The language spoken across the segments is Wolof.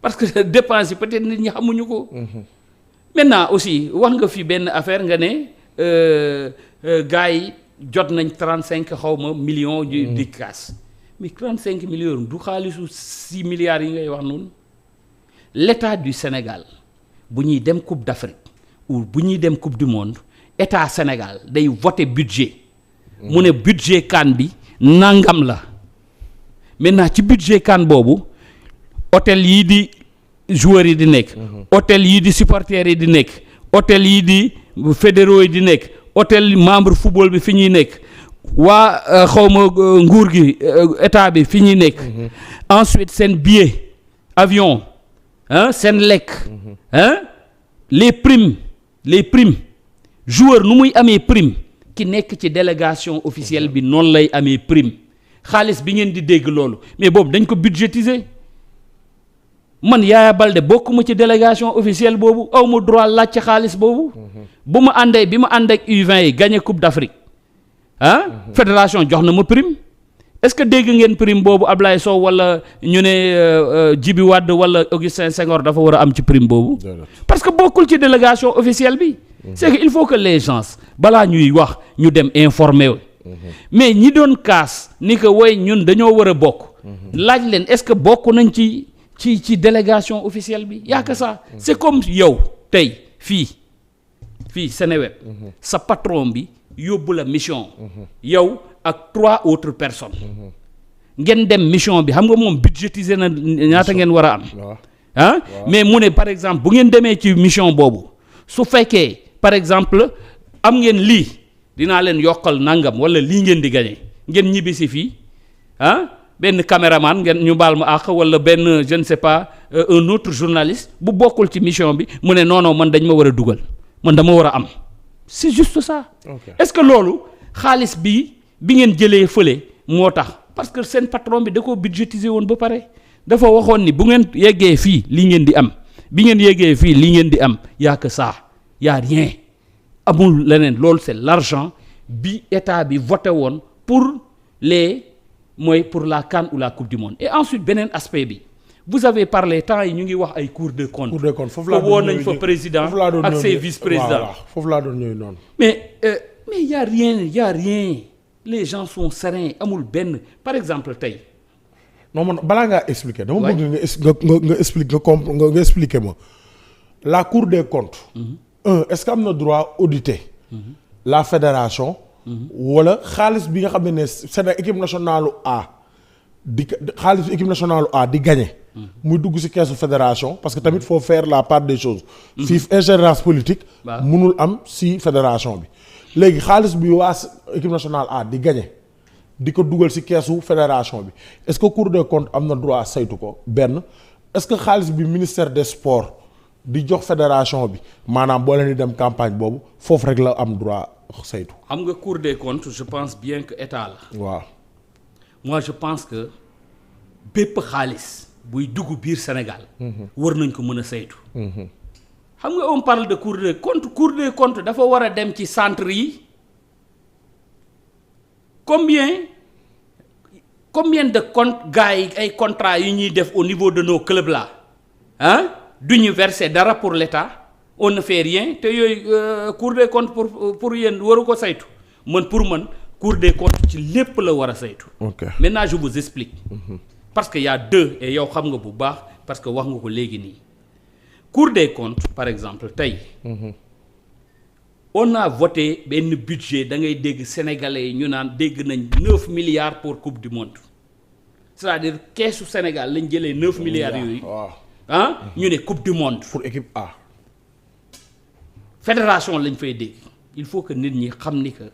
parce que dépense yi peut-être nit ñi xamuñu ko. maintenant aussi wax nga fi benn affaire nga ne gars yi jot nañ 35 xaw ma millions. di kaas mais 35 millions du xaalisu 6 milliards yi ngay wax noonu. L'État du Sénégal bu ñuy dem Coupe d'Afrique ou bu ñuy dem Coupe du Monde État Sénégal day voter budget. mu ne budget CAN bi nangam la. maintenant ci budget CAN boobu hôtel yii di joueurs yi di nekk. hôtel yii di supporters yi di nekk. hôtel yii di fédéraux yi di nekk. hôtel membre football bi fi ñuy nekk. waa xawma nguur gi état bi fi ñuy nekk. ensuite seen billet avion. seen lekk. les primes joueur nu muy amee prime ki nekk ci délégation officielle bi noonu lay amee prime xaalis bi ngeen di dégg loolu mais boobu dañ ko budgétiser man Yaya Baldé bokkuma ci délégation officielle boobu aw ma droit laaj ci xaalis boobu. bu ma àndee bi ma ànd ak U20 yi gagné Coupe d'Afrique fédération jox na ma prime. est-ce que dégg ngeen prime boobu Ablaye Sow wala ñu ne Djibi Wade wala Augustin Senghor dafa war a am ci prime boobu. parce que bokkul ci délégation officielle bi. c'est que il faut que les gens balaa ñuy wax ñu dem informer wu. mais ñi doon kaas ni que woy ñun dañoo war a bokk. laaj leen est-ce que bokk nañ ci délégation officielle bi yaa que ça. c'est comme yow tey fii Seneweb. sa patron bi yóbbu la mission. yow ak 3 autres personnes. ngeen dem mission bi xam nga moom budgétisé na ñaata ngeen war a am. mais mu ne par exemple bu ngeen demee ci mission boobu su fekkee par exemple am ngeen lii dinaa leen yokkal nangam wala lii ngeen di gagné ngeen ñibbisi fii benn caméraman ngeen ñu baal ma àq wala benn je ne sais pas un autre journaliste bu bokkul ci mission bi mu ne non man dañ ma war a dugal man dama war a am c'est juste ça. est-ce que loolu xaalis bi ngeen jëlee fële moo tax parce que seen patron bi da koo budgétiser woon ba pare dafa waxoon ni bu ngeen yeggee fii lii ngeen di am bi ngeen yeggee fii lii ngeen di am y a que ça y a rien amul leneen loolu c'est l'argent bi état bi voté woon pour la CAN ou la Coupe du Monde et ensuite beneen aspect bi vous avez parlé temps yi ñu ngi wax ay Cour des comptes foofu woon nañ fa président ak ses vice-présidents foofu laa doon ñëw noonu mais y a rien les gens sont sereins amul benn par exemple tey non man balaa ngaa expliquer dama bëgg nga expliquer ma la Cour des comptes est-ce que am na droit auditer la fédération wala xaalis bi nga xam ne Sénégal équipe nationale A di gagner muy dugg ci keesu fédération parce que tamit faut faire la part des choses fii ingérence politique mënul am ci fédération bi léegi xaalis bi waa équipe nationale A di gagner di ko dugal ci keesu fédération bi est-ce que Cour des comptes am na droit saytu ko benn est-ce que xaalis bi ministère des sports di jox fédération bi maanaam boo leen di dem campagne boobu foofu rek la am droit saytu. xam nga Cour des comptes je pense bien que état la. waaw. moi je pense que bépp xaalis buy dugg biir Sénégal. war nañ ko mën a saytu. xam nga on parle de Cour des comptes dafa war a dem ci centre yi combien de comptes gars yi ay contrats yu ñuy def au niveau de nos clubs là du ñu verser dara pour l'État on ne fait rien te yooyu Cour des comptes pour yéen waru ko saytu pour man Cour des comptes ci lépp la war a saytu. maintenant je vous explique. parce que y a deux et yow xam nga bu baax parce que wax nga ko léegi nii. Cour des comptes par exemple tey. on a voté benn budget da ngay dégg sénégalais yi ñu naan dégg nañ 9 milliards pour Coupe du Monde c'est-à-dire keesu Sénégal lañ jëlee 9 milliards yooyu. ñu ne Coupe du Monde. pour équipe A. fédération lañ fay dégg il faut que nit ñi xam ni que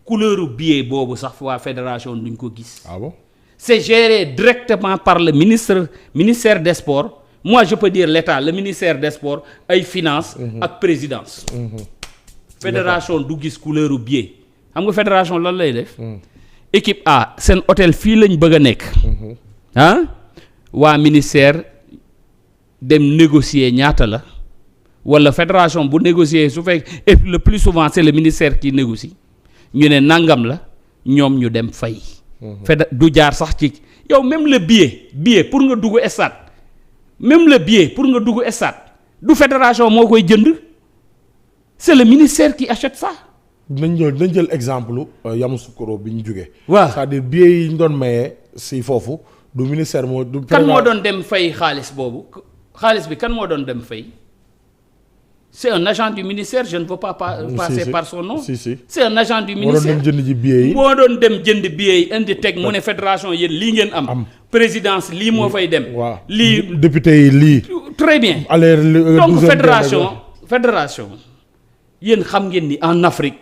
couleuru billet boobu sax waa fédération duñ ko gis. Ah bon? C'est géré directement par le ministère des Sports. Moi, je peux dire l'État, le ministère des Sports, ay finance ak présidence. Fédération du gis couleur u billet. Xam nga fédération lan lay def. Équipe A seen hôtel fii lañ bëgg a nekk. waa ministère dem négocier ñaata la. wala fédération bu négocier su fekk et le plus souvent c'est le ministère qui négocie. ñu ne nangam la ñoom ñu dem fay. du jaar sax ci yow même le billet pour nga dugg stade même le billet pour nga dugg stade du fédération moo koy jënd c'est le ministère qui achète ça. dinañ jël exemple Yamoussoukro bi ñu jógee. waaw c'est-à-dire billets yi ñu doon maye si foofu du ministère moo du. kan moo doon dem fay xaalis boobu xaalis bi kan moo doon dem fay c'est un agent du ministère je ne veux pas passer par son nom. C'est un agent du ministère moo doon dem jënd ji billets yi. moo doon dem jënd billets yi indi teg mu ne fédération yéen lii ngeen am. présidence lii moo fay dem. waaw lii député yi lii. très bien. donc fédération yéen xam ngeen ni en Afrique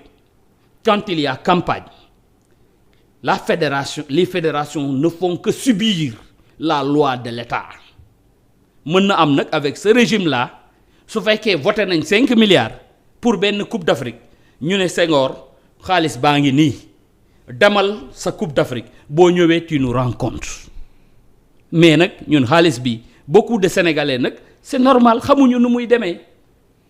quand il y a campagne les fédérations ne font que subir la loi de l'État mën na am nag avec ce régime là su fekkee voté nañ 5 milliards pour benn coupe d'Afrique ñu ne Senghor xaalis baa ngi nii demal sa coupe d'Afrique boo ñëwee tu nous rends compte mais nag ñun xaalis bi beaucoup de Sénégalais nag c'est normal xamuñu nu muy demee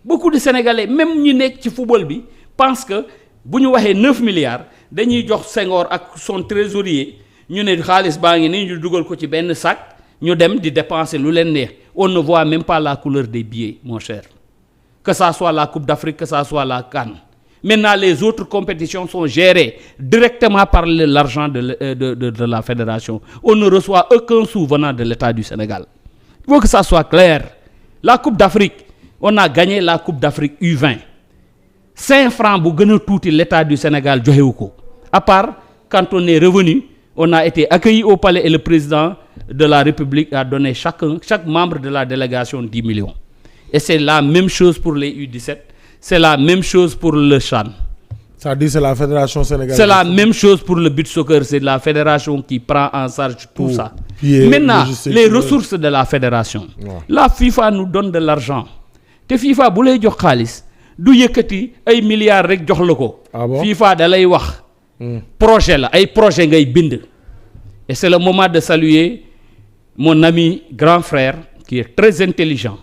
beaucoup de Sénégalais même ñu nekk ci football bi pensent que bu ñu waxee 9 milliards dañuy jox Senghor ak son trésorier ñu ne xaalis baa ngi nii ñu dugal ko ci benn sac ñu dem di dépenser lu leen neex on ne voit même pas la couleur des billets mon cher que ça soit la Coupe d'Afrique que ça soit la CAN. Maintenant les autres compétitions sont gérées directement par l'argent de la fédération. On ne reçoit aucun sou venant de l'État du Sénégal. Il faut que ça soit clair. La Coupe d'Afrique, on a gagné la Coupe d'Afrique U20. 5 francs bu gën a tuuti l'État du Sénégal joxewu ko. À part quand on est revenu, on a été accueilli au palais et le président de la République a donné chaque membre de la délégation 10 millions. Et c'est la même chose pour les U17. C'est la même chose pour le CHAN. Ça dit c'est la fédération sénégalaise. C'est la même chose pour le beach soccer, c'est la fédération qui prend en charge tout ça. Maintenant, les ressources de la fédération. Ouais. La FIFA nous donne de l'argent. Te FIFA bu lay jox xaalis du yëkkati ay milliards rek jox la ko. Ah bon? FIFA da lay wax. Projet la ay projet ngay bind. Et c'est le moment de saluer mon ami grand frère qui est très intelligent,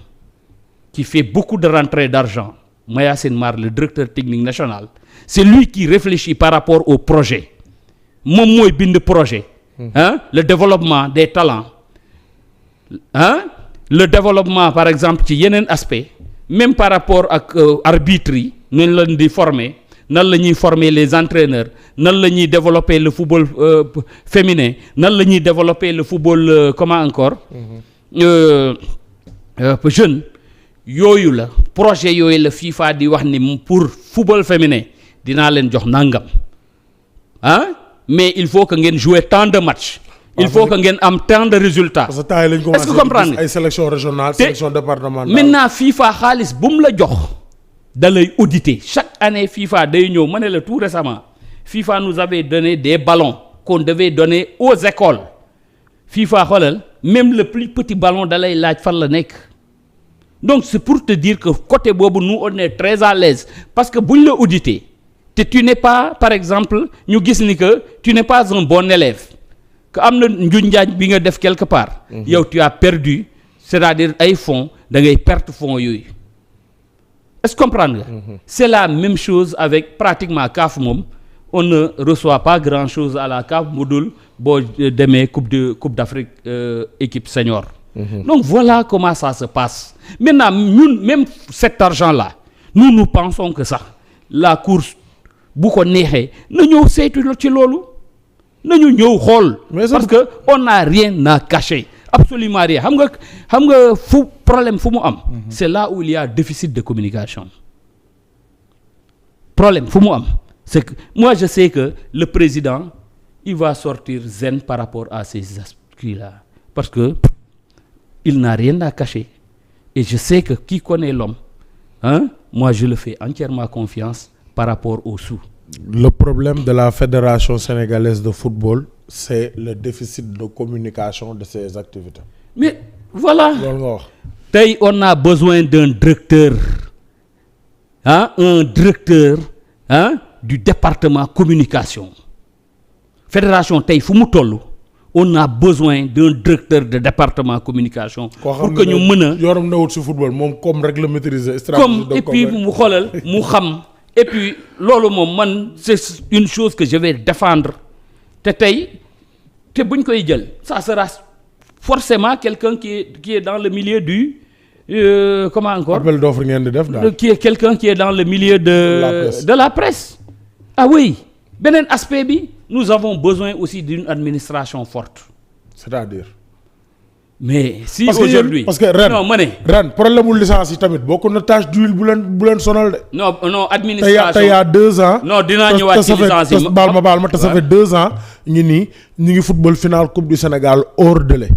qui fait beaucoup de rentrées d'argent. Mayacine Mar, le directeur technique national, c'est lui qui réfléchit par rapport au projet. Moom mooy bind projet. Le développement des talents. Le développement par exemple ci yeneen aspect même par rapport ak arbitre yi nañ leen di former nan la ñuy former les entraîneurs nan la ñuy développer le football féminin nan la ñuy développer le football comment encore jeune. Yooyu la projet yooyu la FIFA di wax ni pour football féminin dinaa leen jox nangam mais il faut que ngeen jouer tant de matchs. Il faut que ngeen am tant de résultats. Parce que temps yi lañ commencé. Est-ce que comprendre ay sélection régionale sélection départementale. Maintenant FIFA xaalis bu mu la jox da lay auditer chaque année FIFA day ñëw ma ne la tout récemment FIFA nous avait donné des ballons qu'on devait donner aux écoles FIFA xoolal même le plus petit ballon da lay laaj fan la nekk. Donc c'est pour te dire que côté boobu nous on est très à l'aise parce que buñ la auditer te tu n'es pas par exemple ñu gis ni que tu n'es pas un bon élève que am na njuñ njaaj bi nga def quelque part. Yow tu as perdu c'est-à-dire ay fonds da ngay perte fonds yooyu. Est-ce que comprendre nga. C'est la même chose avec pratiquement CAF moom on ne reçoit pas grand-chose à la CAF mu dul boo demee coupe d'Afrique équipe senior. Donc voilà comment ça se passe. Maintenant ñun même cet argent-là nous pensons que ça la course bu ko neexee na ñëw saytu ci loolu nañu ñëw xool. Parce que on n'a rien à cacher absolument rien xam nga fu problème fu mu am. C'est là où il y a déficit de communication. Problème fu mu am c'est que moi je sais que le président il va sortir zen par rapport à ces aspects-là parce que il n'a rien à cacher et je sais que qui connaît l'homme moi je le fais entièrement confiance par rapport aux sous. Le problème de la Fédération sénégalaise de football c'est le déficit de communication de ses activités. Mais voilà. Loolu nga wax. Tey on a besoin d'un directeur un directeur du département communication. Fédération tey fu mu toll. On a besoin d'un directeur de département communication. Pour que ñu mën a. yoram newut ci football moom comme rek la maîtriser. Comme et puis mu xoolal mu xam. Et puis loolu moom man c'est une chose que je vais défendre te tey te buñ koy jël ça sera forcément quelqu'un qui est dans le milieu du comment encore appel d'offre ngeen di def daal. qui est quelqu'un qui est dans le milieu de la presse. Ah oui, beneen aspect bi, nous avons besoin aussi d'une administration forte. C'est-à-dire. Mais si parce aujourd'hui parce que ren problème mu licence yi tamit bokk na tâche d'huile bu leen sonal de. non administration tey y a 2 ans. non dinaa ñëwaat ci licence yi baal ma te ça fait 2 ans ñu ngi football final coupe du Sénégal hors délai.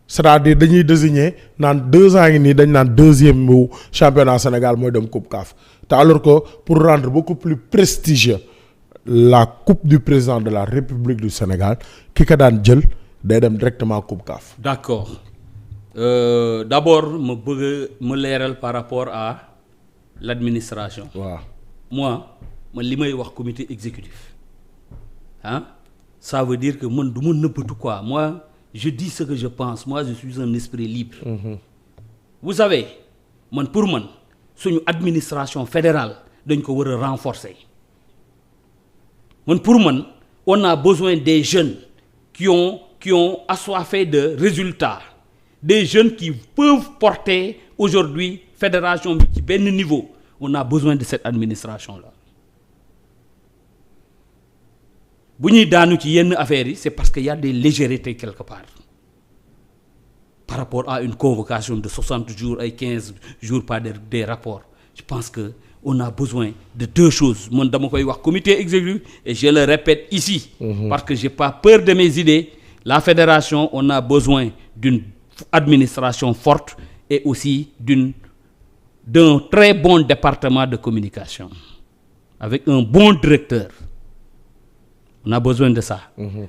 C'est-à-dire dañuy désigner naan 2 ans ngi nii dañ naan deuxième mu championnat Sénégal mooy dem coupe CAF te alors que pour rendre beaucoup plus prestigieux la coupe du président de la République du Sénégal ki ka daan jël. day dem directement coupe CAF. D'accord. D'abord ma bëgg ma leeral par rapport à l'administration. waaw man li may wax comité exécutif ça veut dire que man du ma nëbbatu quoi moi je dis ce que je pense moi je suis un esprit libre. Vous savez pour man suñu administration fédérale dañ ko war a renforcer pour man on a besoin des jeunes qui ont assoiffé de résultats, des jeunes qui peuvent porter aujourd'hui fédération bi ci benn niveau. On a besoin de cette administration-là. Bu ñuy daanu ci yenn affaires yi, c'est parce qu'il y a des légèretés quelque part. Par rapport à une convocation de 60 jours et 15 jours par des rapports. Je pense que on a besoin de 2 choses. Man dama koy wax comité exécutif et je le répète ici parce que j'ai pas peur de mes idées. La fédération, on a besoin d'une administration forte et aussi d'un très bon département de communication avec un bon directeur. On a besoin de ça.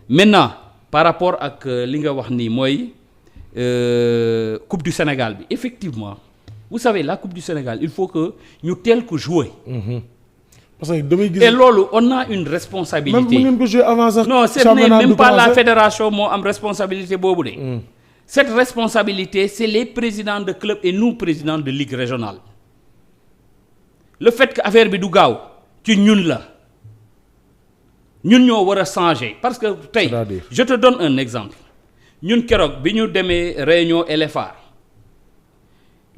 Maintenant, par rapport à li nga wax ni mooy Coupe du Sénégal bi, effectivement, vous savez la Coupe du Sénégal, il faut que ñu teel ko jouer. Parce que damay gis et loolu on a une responsabilité. même mu ngeen ko jouer avant sax. non ce n'est même pas la fédération moo am responsabilité boobu de. Cette responsabilité c'est les présidents de club et nous présidents de ligue régionale. Le fait que affaire bi du gaaw ci ñun la ñun ñoo war a changer parce que tey je te donne un exemple ñun keroog bi ñu demee réunion LFA.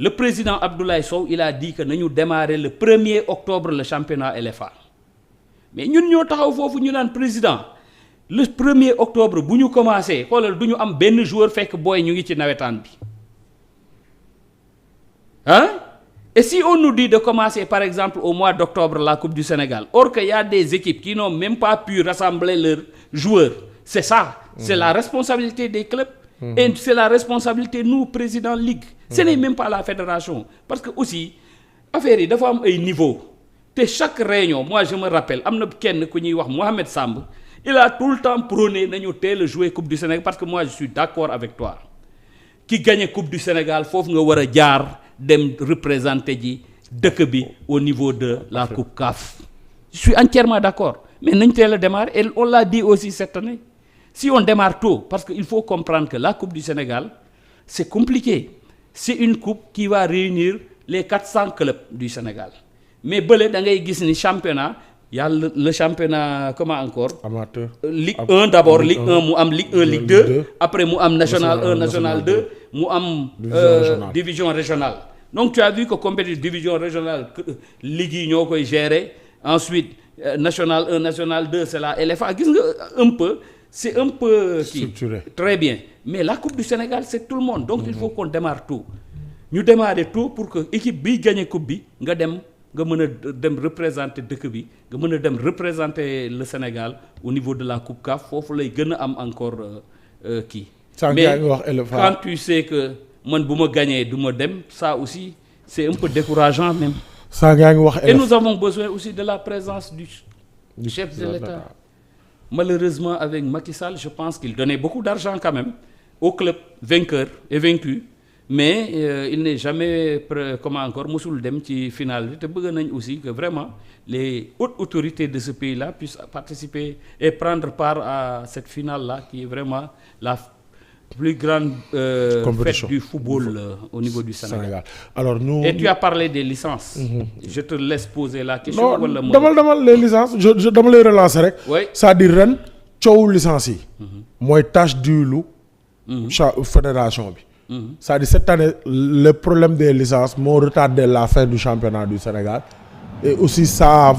Le président Abdoulaye Sow il a dit que nañu démarrer le 1er octobre le championnat LFA mais ñun ñoo taxaw foofu ñu naan président le 1er octobre bu ñu commencé xoolal du ñu am benn joueur fekk booy ñu ngi ci nawetaan bi et si on nous dit de commencer par exemple au mois d'octobre la Coupe du Sénégal or que y a des équipes qui n'ont même pas pu rassembler leurs joueurs c'est ça c'est la responsabilité des clubs. Et c'est la responsabilité nous président ligue. Ce n'est même pas la fédération parce que aussi affaire yi dafa am ay niveau te chaque réunion moi je me rappelle am na kenn ku ñuy wax Mohamed Samb il a tout le temps prôné nañu teel a jouer Coupe du Sénégal parce que moi je suis d'accord avec toi ki gagné Coupe du Sénégal foofu nga war a jaar dem représenter ji dëkk bi au niveau de la Coupe CAF. Je suis entièrement d'accord mais nañ teel a démarrer et on l'a dit aussi cette année. Si on démarre tôt, parce qu'il faut comprendre que la Coupe du Sénégal, c'est compliqué. C'est une coupe qui va réunir les 400 clubs du Sénégal. Mais bële da ngay gis ni championnat, il y a le championnat, comment encore? Amateur. Ligue 1 d'abord, Ligue 1, mu am Ligue 1, Ligue 2, après mu am National 1, National 2, mu am division régionale. Donc tu as vu que compétition division régionale, Ligue yi ñoo koy gérer. Ensuite, National 1, National 2, c'est la LFA. Gis nga un peu. C'est un peu structuré. Très bien. Mais la Coupe du Sénégal, c'est tout le monde. Donc, il faut qu'on démarre tôt. Ñu démarrer tôt pour que équipe bi gagné coupe bi nga mën a dem représenter dëkk bi nga mën a dem représenter le Sénégal au niveau de la Coupe CAF foofu lay gën a am encore kii. Mais quand tu sais que man bu ma gagné du ma dem ça aussi c'est un peu décourageant même. Et nous avons besoin aussi de la présence du chef de l'État. Malheureusement, avec Macky Sall, je pense qu'il donnait beaucoup d'argent quand même au club vainqueur et vaincu. Mais il n'est jamais, comment encore, musul dem ci finale. Te bëgg nañ aussi que vraiment les hautes autorités de ce pays-là puissent participer et prendre part à cette finale-là qui est vraiment la plus grande fête du football au niveau du Sénégal. Alors, et tu as parlé des licences. Je te laisse poser la question. Non, demal les licences. Je dama lay relancer rek. Oui. C'est-à-dire ren coowu licence yi. mooy tâche d'huile fédération bi. C'est-à-dire cette année le problème des licences moo retardé la fin du championnat du Sénégal et aussi ça